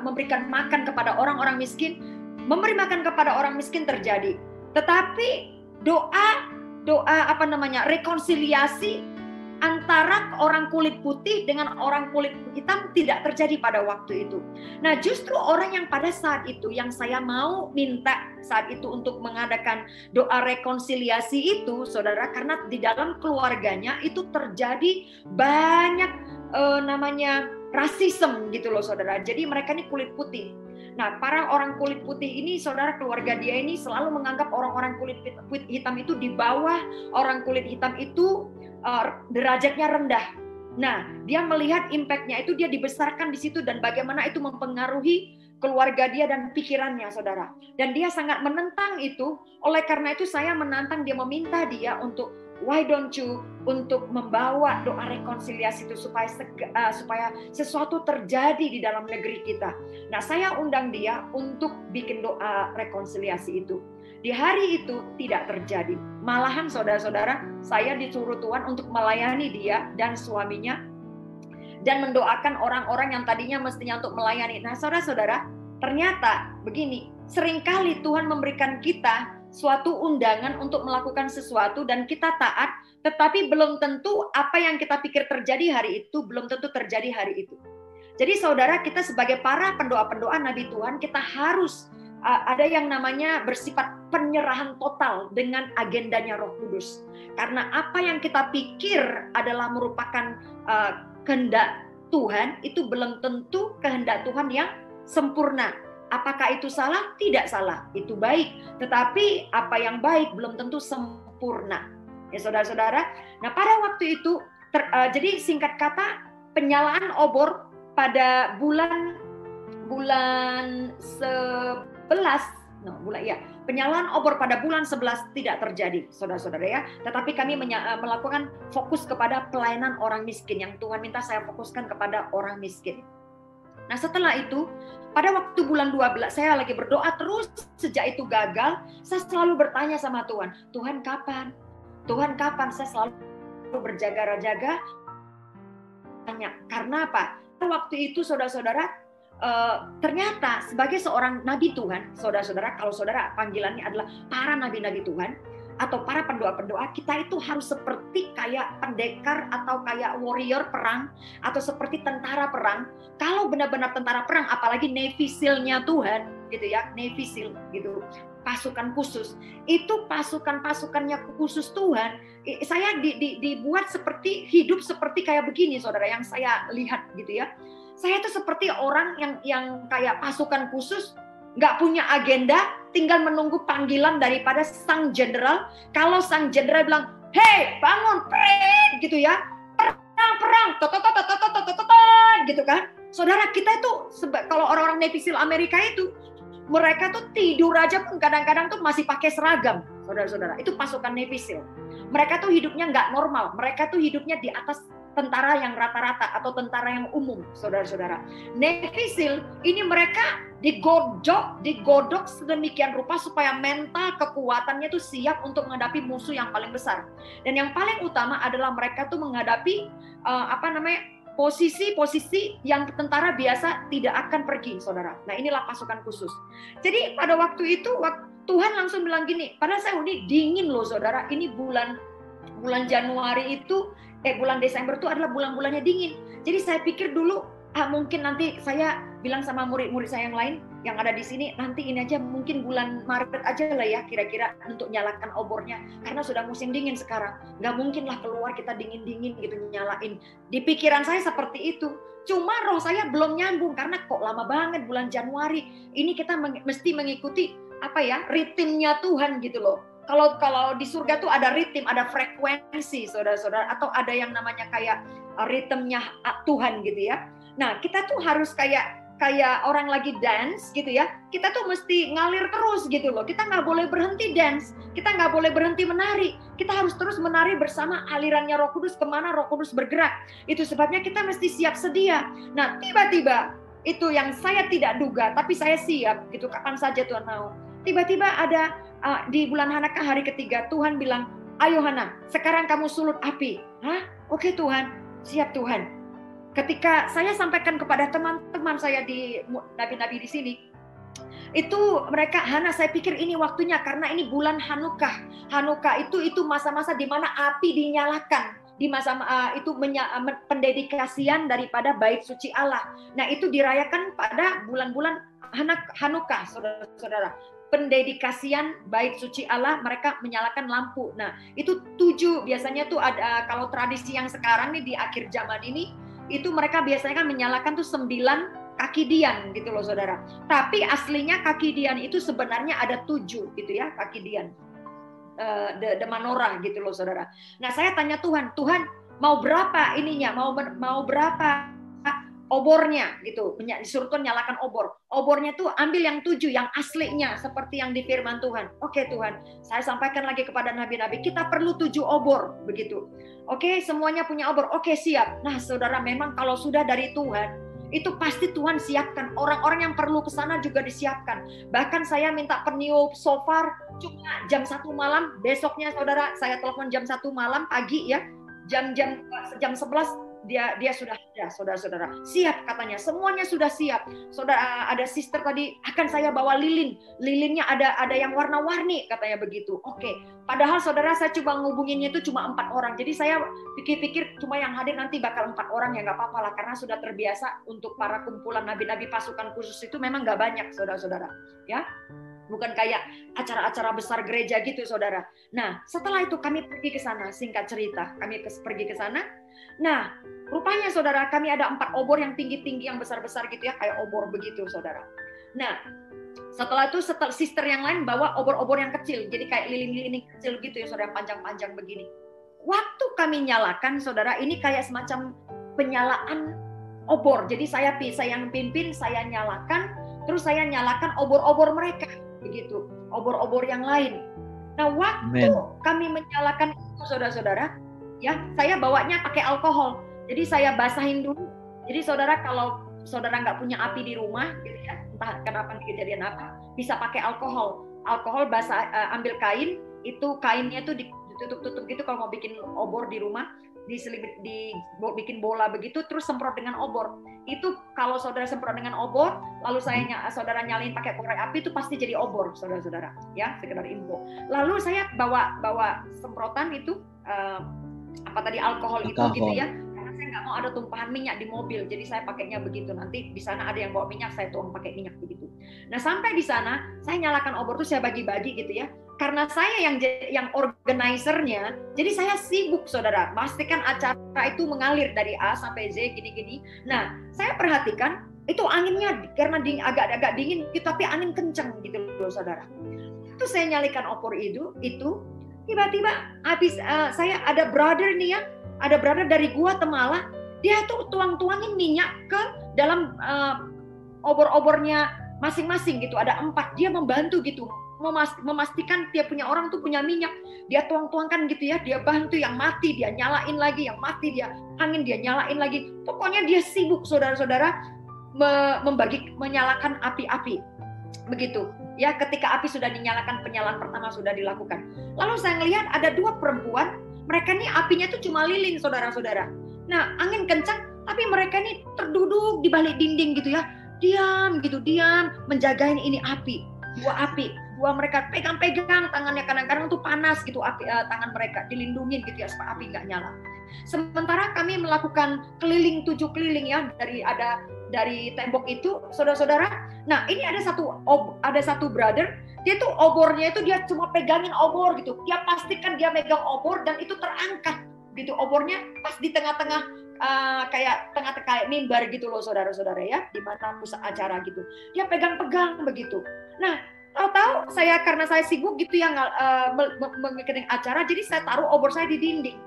memberikan makan kepada orang-orang miskin, memberi makan kepada orang miskin terjadi. Tetapi doa rekonsiliasi antara orang kulit putih dengan orang kulit hitam tidak terjadi pada waktu itu. Nah, justru orang yang pada saat itu yang saya mau minta saat itu untuk mengadakan doa rekonsiliasi itu, saudara, karena di dalam keluarganya itu terjadi banyak namanya rasisme gitu loh, saudara. Jadi mereka ini kulit putih. Nah, para orang kulit putih ini, saudara, keluarga dia ini selalu menganggap orang-orang kulit hitam itu di bawah, orang kulit hitam itu derajatnya rendah. Nah, dia melihat impact-nya itu, dia dibesarkan di situ dan bagaimana itu mempengaruhi keluarga dia dan pikirannya, saudara. Dan dia sangat menentang itu. Oleh karena itu saya menantang dia, meminta dia untuk why don't you untuk membawa doa rekonsiliasi itu supaya sesuatu terjadi di dalam negeri kita. Nah, saya undang dia untuk bikin doa rekonsiliasi itu. Di hari itu tidak terjadi. Malahan saudara-saudara, saya disuruh Tuhan untuk melayani dia dan suaminya dan mendoakan orang-orang yang tadinya mestinya untuk melayani. Nah, saudara-saudara, ternyata begini, seringkali Tuhan memberikan kita suatu undangan untuk melakukan sesuatu dan kita taat, tetapi belum tentu apa yang kita pikir terjadi hari itu belum tentu terjadi hari itu. Jadi saudara, kita sebagai para pendoa-pendoa Nabi Tuhan, kita harus ada yang namanya bersifat penyerahan total dengan agendanya Roh Kudus. Karena apa yang kita pikir adalah merupakan kehendak Tuhan, itu belum tentu kehendak Tuhan yang sempurna. Apakah itu salah? Tidak salah. Itu baik. Tetapi apa yang baik belum tentu sempurna. Ya saudara-saudara. Nah, pada waktu itu, jadi singkat kata, penyalaan obor pada bulan 11, penyalaan obor pada bulan 11 tidak terjadi, saudara-saudara ya. Tetapi kami melakukan fokus kepada pelayanan orang miskin, yang Tuhan minta saya fokuskan kepada orang miskin. Nah, setelah itu, pada waktu bulan 12, saya lagi berdoa terus, sejak itu gagal, saya selalu bertanya sama Tuhan, Tuhan kapan? Tuhan kapan? Saya selalu berjaga-jaga. Karena apa? Waktu itu, saudara-saudara, ternyata sebagai seorang nabi Tuhan, saudara-saudara, kalau saudara panggilannya adalah para nabi-nabi Tuhan, atau para pendoa-pendoa, kita itu harus seperti kayak pendekar atau kayak warrior perang, atau seperti tentara perang. Kalau benar-benar tentara perang, apalagi Navy SEAL-nya Tuhan, gitu ya, Navy SEAL, gitu, pasukan khusus. Itu pasukan-pasukannya khusus Tuhan. Saya dibuat seperti, hidup seperti kayak begini, saudara, yang saya lihat, gitu ya. Saya itu seperti orang yang kayak pasukan khusus, nggak punya agenda, tinggal menunggu panggilan daripada sang jenderal. Kalau sang jenderal bilang, "Hei, bangun, perang," gitu ya, perang, gitu kan. Saudara, kita itu kalau orang-orang Navy SEAL Amerika itu, mereka tuh tidur aja pun kadang-kadang tuh masih pakai seragam, saudara-saudara. Itu pasukan Navy SEAL. Mereka tuh hidupnya nggak normal. Mereka tuh hidupnya di atas tentara yang rata-rata atau tentara yang umum, saudara-saudara. Navy SEAL ini mereka digodok sedemikian rupa supaya mental kekuatannya itu siap untuk menghadapi musuh yang paling besar. Dan yang paling utama adalah mereka tuh menghadapi posisi-posisi yang tentara biasa tidak akan pergi, saudara. Nah, inilah pasukan khusus. Jadi pada waktu itu Tuhan langsung bilang gini, padahal saya ini dingin loh, saudara. Ini bulan Januari itu, bulan Desember itu adalah bulan-bulannya dingin. Jadi saya pikir dulu, mungkin nanti saya bilang sama murid-murid saya yang lain yang ada di sini, nanti ini aja mungkin bulan Maret aja lah ya kira-kira untuk nyalakan obornya. Karena sudah musim dingin sekarang. Nggak mungkin lah keluar kita dingin-dingin gitu nyalain. Di pikiran saya seperti itu. Cuma roh saya belum nyambung karena kok lama banget bulan Januari. Ini kita mesti mengikuti ritmenya Tuhan gitu loh. Kalau di surga tuh ada ritme, ada frekuensi, saudara-saudara, atau ada yang namanya kayak ritmenya Tuhan gitu ya. Nah, kita tuh harus kayak orang lagi dance gitu ya. Kita tuh mesti ngalir terus gitu loh. Kita nggak boleh berhenti dance, kita nggak boleh berhenti menari. Kita harus terus menari bersama alirannya Roh Kudus, kemana Roh Kudus bergerak. Itu sebabnya kita mesti siap sedia. Nah, tiba-tiba itu yang saya tidak duga, tapi saya siap gitu. Kapan saja Tuhan mau. Tiba-tiba ada di bulan Hanukkah hari ketiga, Tuhan bilang, "Ayo Hana, sekarang kamu sulut api." Hah? Oke Tuhan, siap Tuhan. Ketika saya sampaikan kepada teman-teman saya di nabi-nabi di sini, itu mereka, "Hana, saya pikir ini waktunya karena ini bulan Hanukkah. Hanukkah itu masa-masa di mana api dinyalakan. di masa itu pendedikasian daripada bait suci Allah. Nah, itu dirayakan pada bulan-bulan Hanukkah, saudara-saudara. Pendedikasian bait suci Allah, mereka menyalakan lampu. Nah, itu 7 biasanya tuh ada. Kalau tradisi yang sekarang nih di akhir zaman ini, itu mereka biasanya kan menyalakan tuh 9 kaki dian gitu loh, saudara. Tapi aslinya kaki dian itu sebenarnya ada 7 gitu ya, kaki dian. The menorah gitu loh, saudara. Nah, saya tanya Tuhan mau berapa ininya, mau berapa obornya gitu. Disuruh Tuhan nyalakan obor. Obornya tuh ambil yang 7, yang aslinya seperti yang di firman Tuhan. Oke Tuhan, saya sampaikan lagi kepada nabi-nabi, kita perlu 7 obor begitu. Oke, semuanya punya obor. Oke, siap. Nah, saudara, memang kalau sudah dari Tuhan, itu pasti Tuhan siapkan. Orang-orang yang perlu ke sana juga disiapkan. Bahkan saya minta peniup shofar cuma jam 1 malam. Besoknya saudara, saya telepon jam 1 malam pagi ya. Jam 11 dia sudah ada, saudara-saudara. Siap katanya, semuanya sudah siap. Saudara, ada sister tadi, akan saya bawa lilin. Lilinnya ada yang warna-warni katanya begitu. Oke. Padahal saudara, saya coba ngubunginnya itu cuma 4 orang. Jadi saya pikir-pikir cuma yang hadir nanti bakal 4 orang, ya nggak apa-apa lah, karena sudah terbiasa untuk para kumpulan nabi-nabi pasukan khusus itu memang nggak banyak, saudara-saudara. Ya, bukan kayak acara-acara besar gereja gitu, saudara. Nah, setelah itu kami pergi ke sana. Singkat cerita, kami pergi ke sana. Nah, rupanya saudara, kami ada 4 obor yang tinggi-tinggi, yang besar-besar gitu ya, kayak obor begitu, saudara. Nah, setelah itu sister yang lain bawa obor-obor yang kecil, jadi kayak lilin-lilin kecil gitu ya, saudara, panjang-panjang begini. Waktu kami nyalakan, saudara, ini kayak semacam penyalaan obor. Jadi saya yang pimpin, saya nyalakan, terus saya nyalakan obor-obor mereka, begitu, obor-obor yang lain. Nah, waktu kami menyalakan itu, saudara-saudara, ya, saya bawanya pakai alkohol. Jadi saya basahin dulu. Jadi saudara, kalau saudara nggak punya api di rumah, gitu ya, entah kenapa kejadian apa, bisa pakai alkohol. Alkohol ambil kain, itu kainnya itu ditutup-tutup gitu kalau mau bikin obor di rumah, bikin bola begitu, terus semprot dengan obor. Itu kalau saudara semprot dengan obor, lalu saudara nyalain pakai korek api, itu pasti jadi obor, saudara-saudara. Ya, sekedar info. Lalu saya bawa semprotan itu alkohol itu gitu ya. Saya nggak mau ada tumpahan minyak di mobil, jadi saya pakainya begitu. Nanti di sana ada yang bawa minyak, saya tuang pakai minyak begitu. Nah, sampai di sana saya nyalakan obor tuh, saya bagi-bagi gitu ya. Karena saya yang organizer-nya, jadi saya sibuk, saudara, pastikan acara itu mengalir dari A sampai Z gini-gini. Nah, saya perhatikan itu anginnya karena agak-agak dingin gitu, tapi angin kencang gitu loh, saudara. Itu saya nyalakan obor itu tiba-tiba habis saya ada brother nih ya. Ada brother dari gua Temala, dia tuh tuang-tuangin minyak ke dalam obor-obornya masing-masing gitu. Ada 4, dia membantu gitu, memastikan tiap punya orang tuh punya minyak. Dia tuang-tuangkan gitu ya, dia bantu yang mati, dia nyalain lagi, yang mati dia angin, dia nyalain lagi. Pokoknya dia sibuk, saudara-saudara, menyalakan api-api. Begitu. Ya, ketika api sudah dinyalakan, penyalaan pertama sudah dilakukan. Lalu saya ngelihat ada 2 perempuan. Mereka nih apinya tuh cuma lilin, saudara-saudara. Nah, angin kencang, tapi mereka nih terduduk di balik dinding gitu ya. Diam, menjagain ini api. 2 api. 2 mereka pegang-pegang tangannya, kadang-kadang tuh panas gitu tangan mereka, dilindungin gitu ya supaya api nggak nyala. Sementara kami melakukan keliling 7 keliling ya dari tembok itu, saudara-saudara. Nah, ini ada satu brother, dia tuh obornya itu dia cuma pegangin obor gitu. Dia pastikan dia megang obor dan itu terangkat gitu. Obornya pas di tengah-tengah kayak mimbar gitu loh, saudara-saudara ya, di mana pusat acara gitu. Dia pegang-pegang begitu. Nah, tahu-tahu karena saya sibuk gitu ya mengikuti acara, jadi saya taruh obor saya di dinding.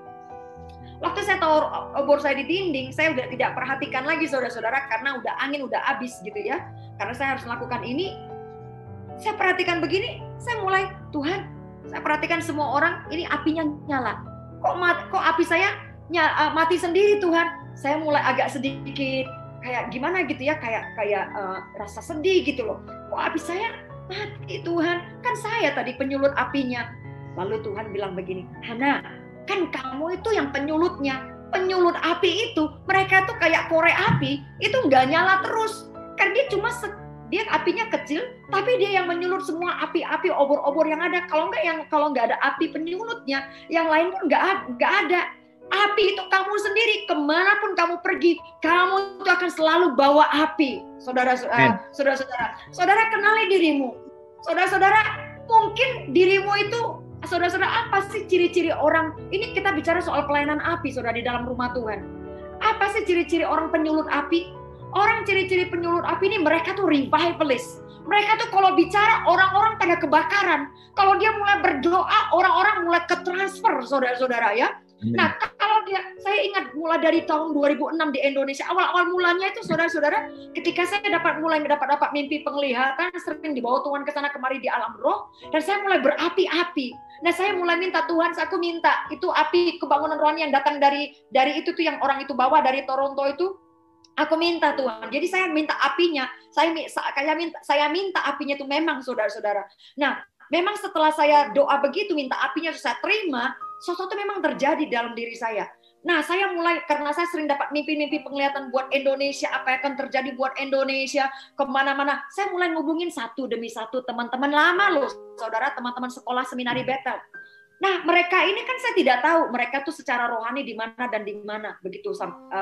Waktu saya taruh obor saya di dinding, saya udah tidak perhatikan lagi, saudara-saudara, karena angin udah habis gitu ya. Karena saya harus melakukan ini. Saya perhatikan begini, saya mulai, Tuhan, saya perhatikan semua orang, ini apinya nyala. Kok api saya mati sendiri, Tuhan? Saya mulai agak sedikit kayak gimana gitu ya, kayak rasa sedih gitu loh. Kok api saya mati, Tuhan? Kan saya tadi penyulut apinya. Lalu Tuhan bilang begini, Hana, kan kamu itu yang penyulutnya. Penyulut api itu, mereka tuh kayak korek api, itu nggak nyala terus. Kan dia apinya kecil, tapi dia yang menyulut semua api-api, obor-obor yang ada. Kalau nggak ada api penyulutnya, yang lain pun nggak ada. Api itu kamu sendiri, kemanapun kamu pergi, kamu itu akan selalu bawa api. Saudara-saudara, saudara kenali dirimu. Saudara-saudara, mungkin dirimu itu, saudara-saudara, apa sih ciri-ciri orang? Ini kita bicara soal pelayanan api, saudara, di dalam rumah Tuhan. Apa sih ciri-ciri orang penyulut api? Orang ciri-ciri penyulut api ini, mereka tuh revivalist. Mereka tuh kalau bicara, orang-orang pada kebakaran. Kalau dia mulai berdoa, orang-orang mulai ke transfer, saudara-saudara ya. Nah, kalau saya ingat mulai dari tahun 2006 di Indonesia, awal-awal mulanya itu saudara-saudara, ketika saya mulai mendapat mimpi penglihatan, sering dibawa Tuhan ke sana kemari di alam roh, dan saya mulai berapi-api. Nah, saya mulai minta Tuhan, aku minta itu api kebangunan rohani yang datang dari itu tuh yang orang itu bawa dari Toronto itu. Aku minta Tuhan. Jadi saya minta apinya, saya minta apinya itu memang saudara-saudara. Nah, memang setelah saya doa begitu, minta apinya saya terima, sesuatu memang terjadi dalam diri saya. Nah, saya mulai, karena saya sering dapat mimpi-mimpi penglihatan buat Indonesia, apa yang akan terjadi buat Indonesia, kemana-mana. Saya mulai ngubungin satu demi satu teman-teman lama loh, saudara, teman-teman sekolah seminari Bethel. Nah, mereka ini kan saya tidak tahu, mereka tuh secara rohani di mana dan di mana, begitu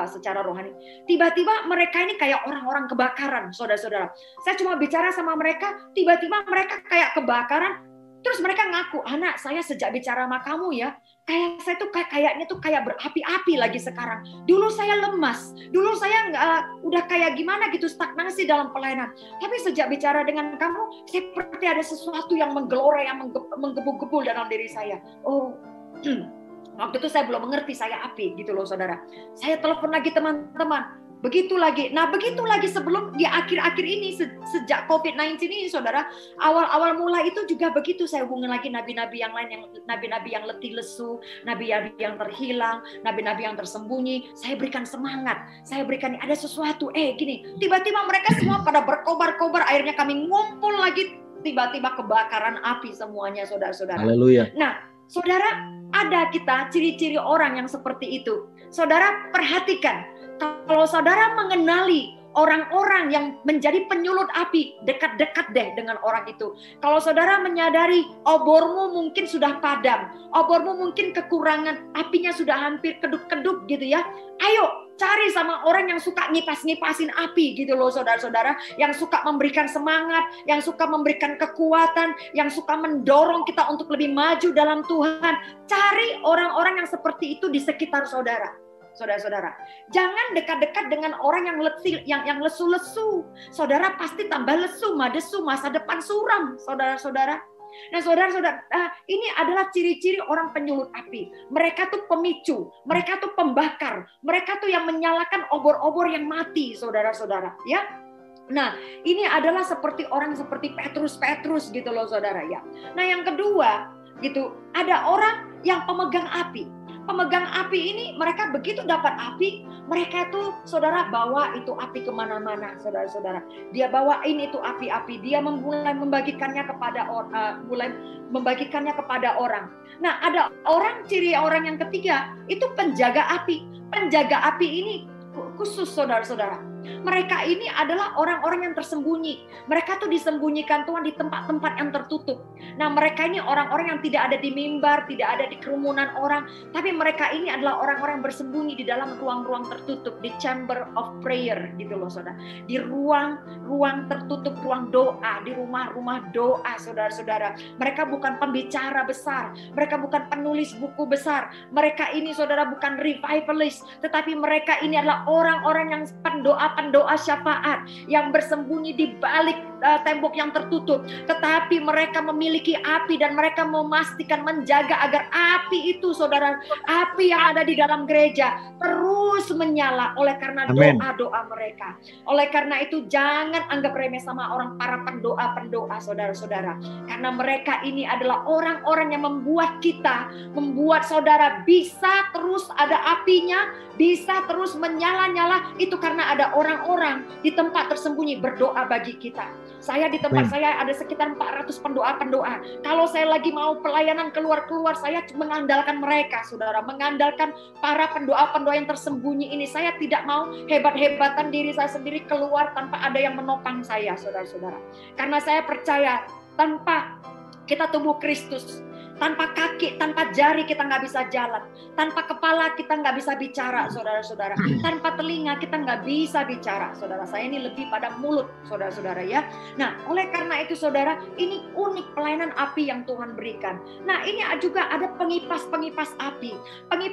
secara rohani. Tiba-tiba mereka ini kayak orang-orang kebakaran, saudara-saudara. Saya cuma bicara sama mereka, tiba-tiba mereka kayak kebakaran. Terus mereka ngaku, anak saya sejak bicara sama kamu ya, kayak saya tuh kayaknya tuh kayak berapi-api lagi sekarang. Dulu saya lemas, dulu saya udah kayak gimana gitu, stagnasi dalam pelayanan. Tapi sejak bicara dengan kamu, seperti ada sesuatu yang menggelora, yang menggebu-gebu dalam diri saya. Oh, waktu itu saya belum mengerti saya api gitu loh saudara. Saya telepon lagi teman-teman. Begitu lagi sebelum di akhir-akhir ini sejak COVID-19 ini saudara, awal-awal mulai itu juga begitu, saya hubungi lagi nabi-nabi yang lain, nabi-nabi yang letih lesu, nabi-nabi yang terhilang, nabi-nabi yang tersembunyi. Saya berikan semangat, saya berikan ada sesuatu, gini, tiba-tiba mereka semua pada berkobar-kobar, akhirnya kami ngumpul lagi, tiba-tiba kebakaran api semuanya saudara-saudara. Haleluya. Nah, saudara, ada kita ciri-ciri orang yang seperti itu. Saudara perhatikan, kalau saudara mengenali orang-orang yang menjadi penyulut api, dekat-dekat deh dengan orang itu. Kalau saudara menyadari obormu mungkin sudah padam, obormu mungkin kekurangan, apinya sudah hampir kedut-kedut gitu ya. Ayo cari sama orang yang suka ngipas-ngipasin api gitu loh saudara-saudara. Yang suka memberikan semangat, yang suka memberikan kekuatan, yang suka mendorong kita untuk lebih maju dalam Tuhan. Cari orang-orang yang seperti itu di sekitar saudara. Saudara-saudara, jangan dekat-dekat dengan orang yang letih, yang lesu-lesu. Saudara pasti tambah lesu, madesu, masa depan suram, saudara-saudara. Nah, saudara-saudara, ini adalah ciri-ciri orang penyulut api. Mereka tuh pemicu, mereka tuh pembakar, mereka tuh yang menyalakan obor-obor yang mati, saudara-saudara, ya. Nah, ini adalah seperti orang seperti Petrus gitu loh, saudara ya. Nah, yang kedua, gitu, ada orang yang pemegang api. Pemegang api ini mereka begitu dapat api, mereka tuh saudara bawa itu api kemana-mana, saudara-saudara. Dia bawain itu api-api, dia mulai membagikannya kepada orang. Nah, ada orang, ciri orang yang ketiga itu penjaga api. Penjaga api ini khusus saudara-saudara. Mereka ini adalah orang-orang yang tersembunyi. Mereka tuh disembunyikan Tuhan di tempat-tempat yang tertutup. Nah, mereka ini orang-orang yang tidak ada di mimbar, tidak ada di kerumunan orang, tapi mereka ini adalah orang-orang yang bersembunyi di dalam ruang-ruang tertutup, di chamber of prayer gitu loh saudara. Di ruang tertutup, ruang doa, di rumah-rumah doa saudara-saudara. Mereka bukan pembicara besar, mereka bukan penulis buku besar. Mereka ini saudara bukan revivalist, tetapi mereka ini adalah orang-orang yang pendoa syafaat yang bersembunyi di balik tembok yang tertutup, tetapi mereka memiliki api dan mereka memastikan menjaga agar api itu saudara, api yang ada di dalam gereja terus menyala oleh karena doa-doa mereka. Oleh karena itu jangan anggap remeh sama para pendoa saudara-saudara, karena mereka ini adalah orang-orang yang membuat saudara bisa terus ada apinya, bisa terus menyala-nyala. Itu karena ada orang-orang di tempat tersembunyi berdoa bagi kita. Saya di tempat saya ada sekitar 400 pendoa-pendoa. Kalau saya lagi mau pelayanan keluar-keluar, saya mengandalkan mereka, saudara. Mengandalkan para pendoa-pendoa yang tersembunyi ini. Saya tidak mau hebat-hebatan diri saya sendiri keluar tanpa ada yang menopang saya, saudara-saudara. Karena saya percaya tanpa kita tubuh Kristus, Tanpa kaki, tanpa jari kita nggak bisa jalan. Tanpa kepala kita nggak bisa bicara, saudara-saudara. Tanpa telinga kita nggak bisa bicara, saudara. Saya ini lebih pada mulut, saudara-saudara ya. Nah, oleh karena itu saudara, ini unik pelayanan api yang Tuhan berikan. Nah, ini juga ada pengipas-pengipas api.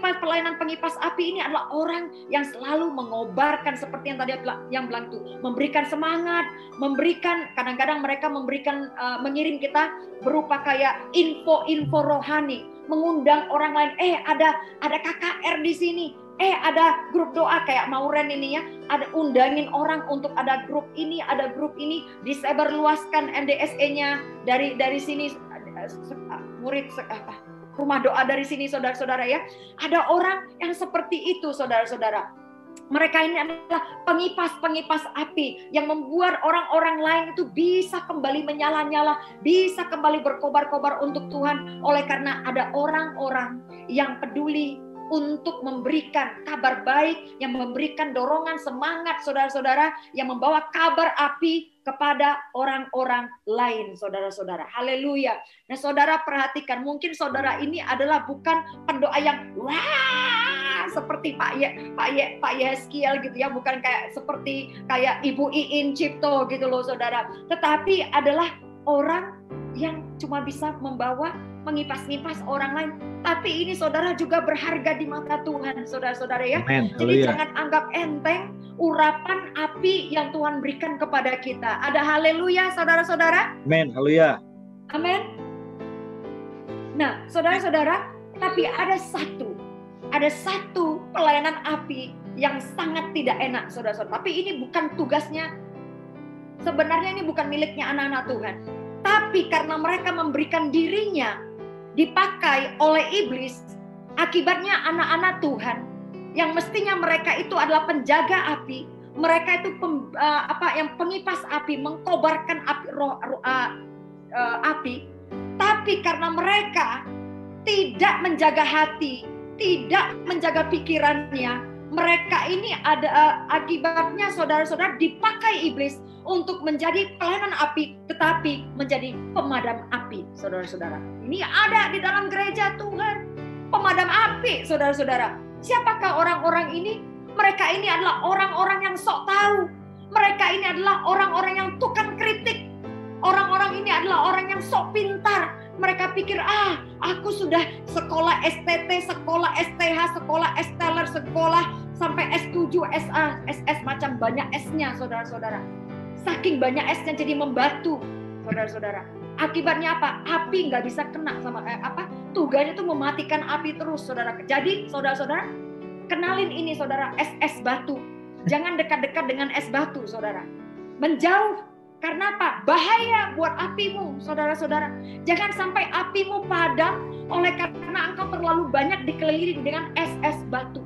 Pelayanan pengipas api ini adalah orang yang selalu mengobarkan, seperti yang tadi yang bilang itu, memberikan semangat, memberikan, kadang-kadang mereka memberikan, mengirim kita berupa kayak info rohani, mengundang orang lain, ada KKR di sini, ada grup doa kayak Mauren ini ya, ada undangin orang untuk ada grup ini, disebarluaskan MDSE-nya dari sini, murid rumah doa dari sini, saudara-saudara ya. Ada orang yang seperti itu, saudara-saudara. Mereka ini adalah pengipas-pengipas api yang membuat orang-orang lain itu bisa kembali menyala-nyala, bisa kembali berkobar-kobar untuk Tuhan. Oleh karena ada orang-orang yang peduli untuk memberikan kabar baik, yang memberikan dorongan semangat, saudara-saudara, yang membawa kabar api kepada orang-orang lain, saudara-saudara. Haleluya. Nah, saudara perhatikan, mungkin saudara ini adalah bukan pendoa yang seperti Pak Yeskiel gitu ya, bukan kayak Ibu Iin Cipto gitu loh, saudara. Tetapi adalah orang yang cuma bisa membawa mengipas-ngipas orang lain. Tapi ini saudara juga berharga di mata Tuhan, saudara-saudara ya. Amen. Jadi jangan anggap enteng urapan api yang Tuhan berikan kepada kita. Ada haleluya, saudara-saudara? Amen. Haleluya. Amin. Nah, saudara-saudara, tapi ada satu pelayanan api yang sangat tidak enak, saudara-saudara. Tapi ini bukan tugasnya, sebenarnya ini bukan miliknya anak-anak Tuhan. Tapi karena mereka memberikan dirinya dipakai oleh iblis, akibatnya anak-anak Tuhan yang mestinya mereka itu adalah penjaga api, mereka itu yang pengipas api, mengkobarkan api, api. Tapi karena mereka tidak menjaga hati, tidak menjaga pikirannya, mereka ini ada akibatnya, saudara-saudara, dipakai iblis untuk menjadi pelayanan api, tetapi menjadi pemadam api, saudara-saudara. Ini ada di dalam gereja Tuhan, pemadam api, saudara-saudara. Siapakah orang-orang ini? Mereka ini adalah orang-orang yang sok tahu. Mereka ini adalah orang-orang yang tukang kritik. Orang-orang ini adalah orang yang sok pintar. Mereka pikir, aku sudah sekolah STT, sekolah STH, sekolah Esteller, sekolah sampai S7, SA, SS, macam banyak S-nya, saudara-saudara. Saking banyak S-nya jadi membatu, saudara-saudara. Akibatnya apa? Api nggak bisa kena sama tugasnya itu mematikan api terus, saudara. Jadi, saudara-saudara, kenalin ini, saudara, SS batu. Jangan dekat-dekat dengan es batu, saudara. Menjauh. Karena apa? Bahaya buat apimu, saudara-saudara. Jangan sampai apimu padam oleh karena engkau terlalu banyak dikelilingi dengan es batu,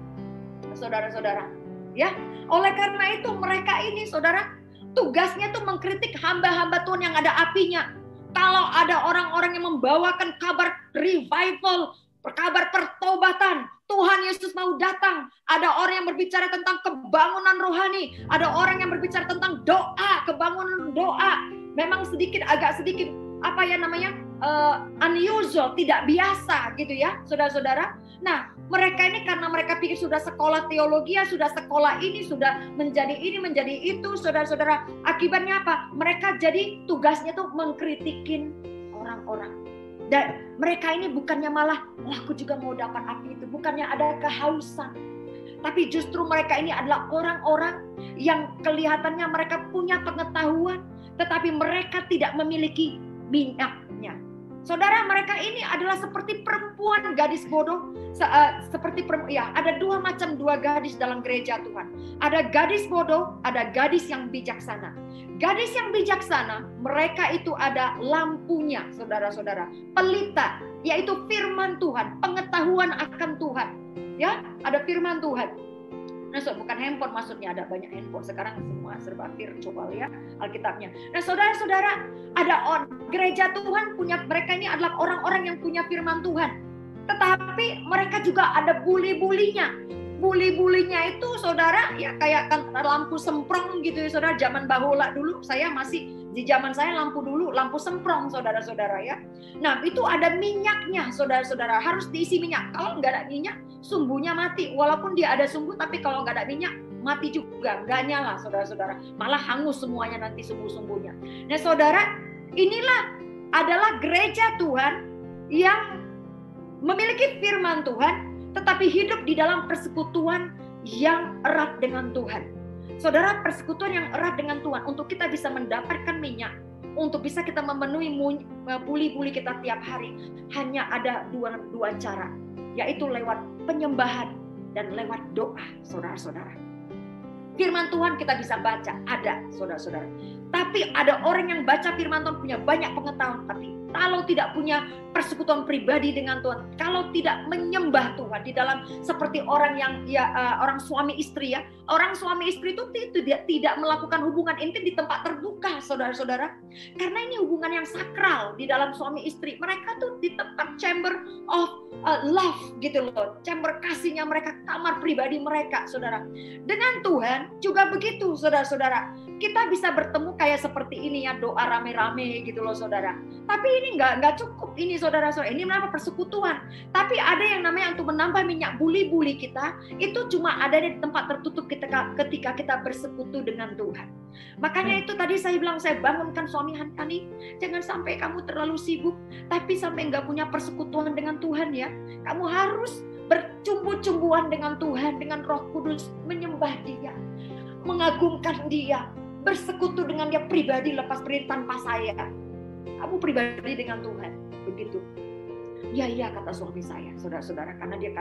saudara-saudara. Ya, oleh karena itu mereka ini, saudara, tugasnya tuh mengkritik hamba-hamba Tuhan yang ada apinya. Kalau ada orang-orang yang membawakan kabar revival, kabar pertobatan, Tuhan Yesus mau datang. Ada orang yang berbicara tentang kebangunan rohani. Ada orang yang berbicara tentang doa, kebangunan doa. Memang agak sedikit unusual, tidak biasa gitu ya, saudara-saudara. Nah, mereka ini karena mereka pikir sudah sekolah teologi, sudah sekolah ini, sudah menjadi ini, menjadi itu, saudara-saudara. Akibatnya apa? Mereka jadi tugasnya tuh mengkritikin orang-orang. Dan mereka ini bukannya malah, aku juga mau dapat api itu. Bukannya ada kehausan. Tapi justru mereka ini adalah orang-orang yang kelihatannya mereka punya pengetahuan. Tetapi mereka tidak memiliki minyaknya. Saudara, mereka ini adalah seperti perempuan gadis bodoh. Ada dua gadis dalam gereja Tuhan. Ada gadis bodoh, ada gadis yang bijaksana. Gadis yang bijaksana, mereka itu ada lampunya, saudara-saudara. Pelita, yaitu firman Tuhan, pengetahuan akan Tuhan. Ya, ada firman Tuhan. Nah, bukan handphone maksudnya, ada banyak handphone. Sekarang semua serba virtual ya, Alkitabnya. Nah, saudara-saudara, ada gereja Tuhan punya, mereka ini adalah orang-orang yang punya firman Tuhan. Tetapi mereka juga ada bully-bulinya. Bully-bulinya itu, saudara, ya kayak lampu semprong gitu ya, saudara. Zaman bahula dulu, saya masih Di zaman saya lampu dulu, lampu semprong saudara-saudara ya. Nah itu ada minyaknya saudara-saudara, harus diisi minyak. Kalau nggak ada minyak, sumbunya mati. Walaupun dia ada sumbu, tapi kalau nggak ada minyak, mati juga, nggak nyala saudara-saudara. Malah hangus semuanya nanti sumbu-sumbunya. Nah saudara, inilah adalah gereja Tuhan yang memiliki firman Tuhan, tetapi hidup di dalam persekutuan yang erat dengan Tuhan. Saudara, persekutuan yang erat dengan Tuhan untuk kita bisa mendapatkan minyak, untuk bisa kita memenuhi buli-buli kita tiap hari, hanya ada dua cara, yaitu lewat penyembahan dan lewat doa, saudara-saudara. Firman Tuhan kita bisa baca, ada saudara-saudara. Tapi ada orang yang baca firman Tuhan punya banyak pengetahuan, tapi kalau tidak punya persekutuan pribadi dengan Tuhan, kalau tidak menyembah Tuhan di dalam seperti orang yang orang suami istri ya, orang suami istri itu tidak melakukan hubungan intim di tempat terbuka, saudara-saudara, karena ini hubungan yang sakral di dalam suami istri. Mereka tuh di tempat chamber of love gitu loh, chamber kasihnya mereka, kamar pribadi mereka, saudara. Dengan Tuhan juga begitu, saudara-saudara. Kita bisa bertemu kayak seperti ini ya, doa rame-rame gitu loh, saudara. Tapi ini nggak cukup ini, saudara-saudara. Ini namanya persekutuan. Tapi ada yang namanya untuk menambah minyak buli-buli kita, itu cuma ada di tempat tertutup ketika kita bersekutu dengan Tuhan. Makanya itu tadi saya bilang, saya bangunkan suami Hani, jangan sampai kamu terlalu sibuk, tapi sampai nggak punya persekutuan dengan Tuhan ya. Kamu harus bercumbu-cumbuan dengan Tuhan, dengan Roh Kudus, menyembah Dia, mengagungkan Dia, bersekutu dengan Dia pribadi lepas perintah tanpa saya. Kamu pribadi dengan Tuhan, begitu. Ya kata suami saya, saudara-saudara, karena dia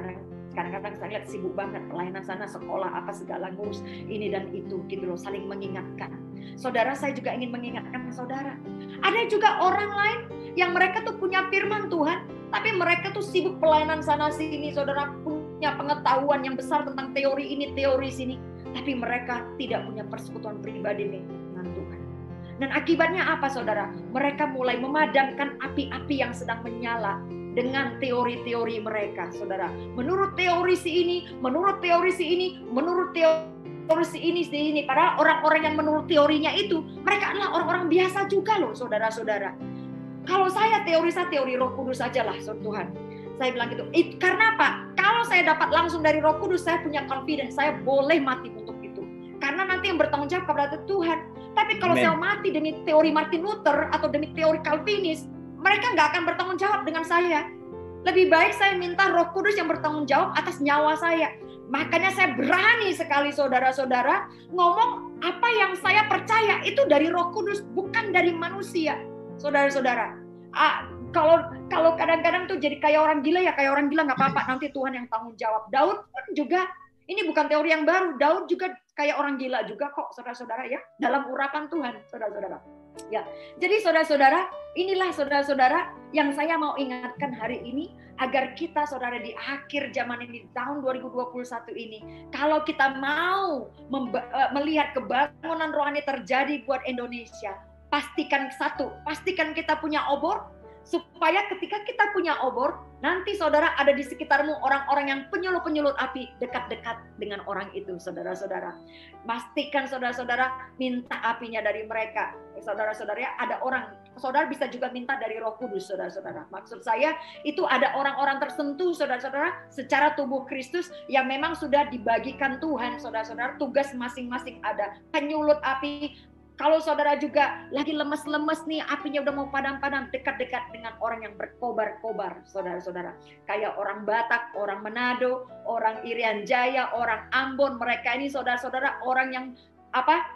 kadang-kadang saya lihat sibuk banget pelayanan sana, sekolah apa segala ngurus ini dan itu gitu loh, saling mengingatkan. Saudara, saya juga ingin mengingatkan saudara. Ada juga orang lain yang mereka tuh punya firman Tuhan, tapi mereka tuh sibuk pelayanan sana sini, saudara, punya pengetahuan yang besar tentang teori ini, teori sini, tapi mereka tidak punya persekutuan pribadi dengan Tuhan. Dan akibatnya apa, saudara? Mereka mulai memadamkan api-api yang sedang menyala dengan teori-teori mereka, saudara. Menurut teori si ini, menurut teori si ini, menurut teori si ini. Padahal orang-orang yang menurut teorinya itu, mereka adalah orang-orang biasa juga loh, saudara-saudara. Kalau saya teori Roh Kudus saja lah, Tuhan. Saya bilang gitu. Karena apa? Kalau saya dapat langsung dari Roh Kudus, saya punya confidence, saya boleh mati untuk itu. Karena nanti yang bertanggung jawab kepada Tuhan. Tapi kalau saya mati demi teori Martin Luther atau demi teori Calvinis, mereka nggak akan bertanggung jawab dengan saya. Lebih baik saya minta Roh Kudus yang bertanggung jawab atas nyawa saya. Makanya saya berani sekali, saudara-saudara, ngomong apa yang saya percaya itu dari Roh Kudus, bukan dari manusia. Saudara-saudara, kalau kadang-kadang tuh jadi kayak orang gila ya, kayak orang gila nggak apa-apa, nanti Tuhan yang tanggung jawab. Daud pun juga, ini bukan teori yang baru, Daud juga kayak orang gila juga kok, saudara-saudara ya, dalam urapan Tuhan, saudara-saudara. Ya, jadi saudara-saudara, inilah saudara-saudara yang saya mau ingatkan hari ini, agar kita saudara di akhir zaman ini, tahun 2021 ini, kalau kita mau melihat kebangunan rohani terjadi buat Indonesia, pastikan kita punya obor, supaya ketika kita punya obor, nanti saudara ada di sekitarmu orang-orang yang penyulut api, dekat-dekat dengan orang itu, saudara-saudara. Pastikan saudara-saudara minta apinya dari mereka. Saudara-saudara, ada orang, saudara bisa juga minta dari Roh Kudus, saudara-saudara. Maksud saya, itu ada orang-orang tersentuh, saudara-saudara, secara tubuh Kristus yang memang sudah dibagikan Tuhan, saudara-saudara, tugas masing-masing ada. Penyulut api. Kalau saudara juga lagi lemes-lemes nih, apinya udah mau padam-padam, dekat-dekat dengan orang yang berkobar-kobar, saudara-saudara. Kayak orang Batak, orang Manado, orang Irian Jaya, orang Ambon, mereka ini saudara-saudara orang yang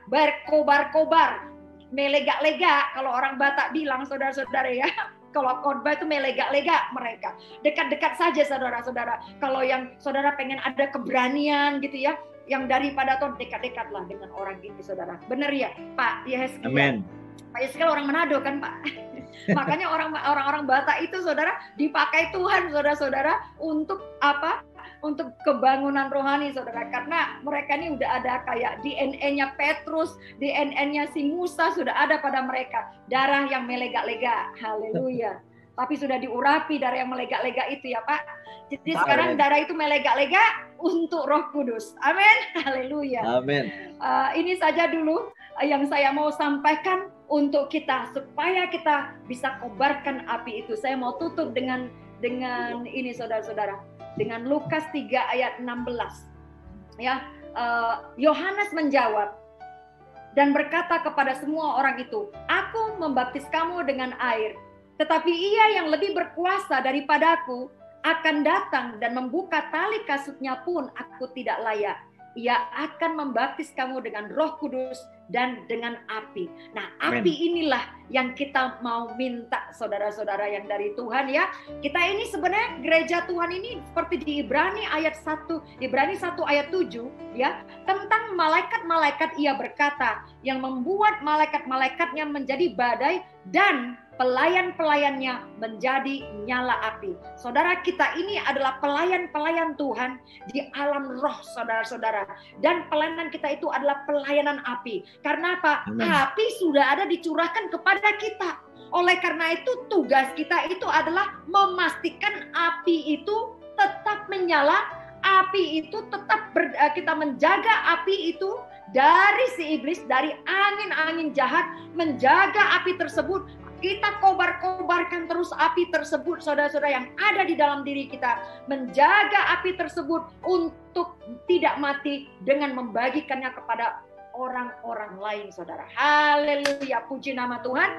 berkobar-kobar, melega-lega, kalau orang Batak bilang, saudara-saudara ya. Kalau khotbah itu melega-lega mereka. Dekat-dekat saja saudara-saudara. Kalau yang saudara pengen ada keberanian gitu ya, yang daripada Tuhan, dekat-dekatlah dengan orang ini, saudara. Benar ya, Pak Yehezkiel? Amin. Pak Yehezkiel orang Manado kan, Pak? Makanya orang-orang Batak itu, saudara, dipakai Tuhan, saudara-saudara, untuk apa? Untuk kebangunan rohani, saudara. Karena mereka ini udah ada kayak DNA-nya Petrus, DNA-nya si Musa sudah ada pada mereka. Darah yang melega-lega. Haleluya. Tapi sudah diurapi darah yang melega-lega itu ya, Pak. Jadi sekarang darah itu melega-lega untuk Roh Kudus. Amin. Haleluya. Amin. Ini saja dulu yang saya mau sampaikan untuk kita supaya kita bisa kobarkan api itu. Saya mau tutup dengan ini saudara-saudara, dengan Lukas 3 ayat 16. Ya, Yohanes menjawab dan berkata kepada semua orang itu, "Aku membaptis kamu dengan air, tetapi Ia yang lebih berkuasa daripadaku akan datang dan membuka tali kasutnya pun aku tidak layak. Ia akan membaptis kamu dengan Roh Kudus dan dengan api." Nah, api inilah yang kita mau minta saudara-saudara yang dari Tuhan ya. Kita ini sebenarnya gereja Tuhan ini seperti di Ibrani 1 ayat 7 ya, tentang malaikat-malaikat Ia berkata, yang membuat malaikat-malaikatnya menjadi badai dan pelayan-pelayannya menjadi nyala api. Saudara, kita ini adalah pelayan-pelayan Tuhan di alam roh, saudara-saudara. Dan pelayanan kita itu adalah pelayanan api. Karena apa? Amen. Api sudah ada dicurahkan kepada kita. Oleh karena itu tugas kita itu adalah memastikan api itu tetap menyala, api itu tetap kita menjaga api itu dari si iblis, dari angin-angin jahat, menjaga api tersebut. Kita kobar-kobarkan terus api tersebut, saudara-saudara, yang ada di dalam diri kita. Menjaga api tersebut untuk tidak mati dengan membagikannya kepada orang-orang lain, saudara. Haleluya, puji nama Tuhan.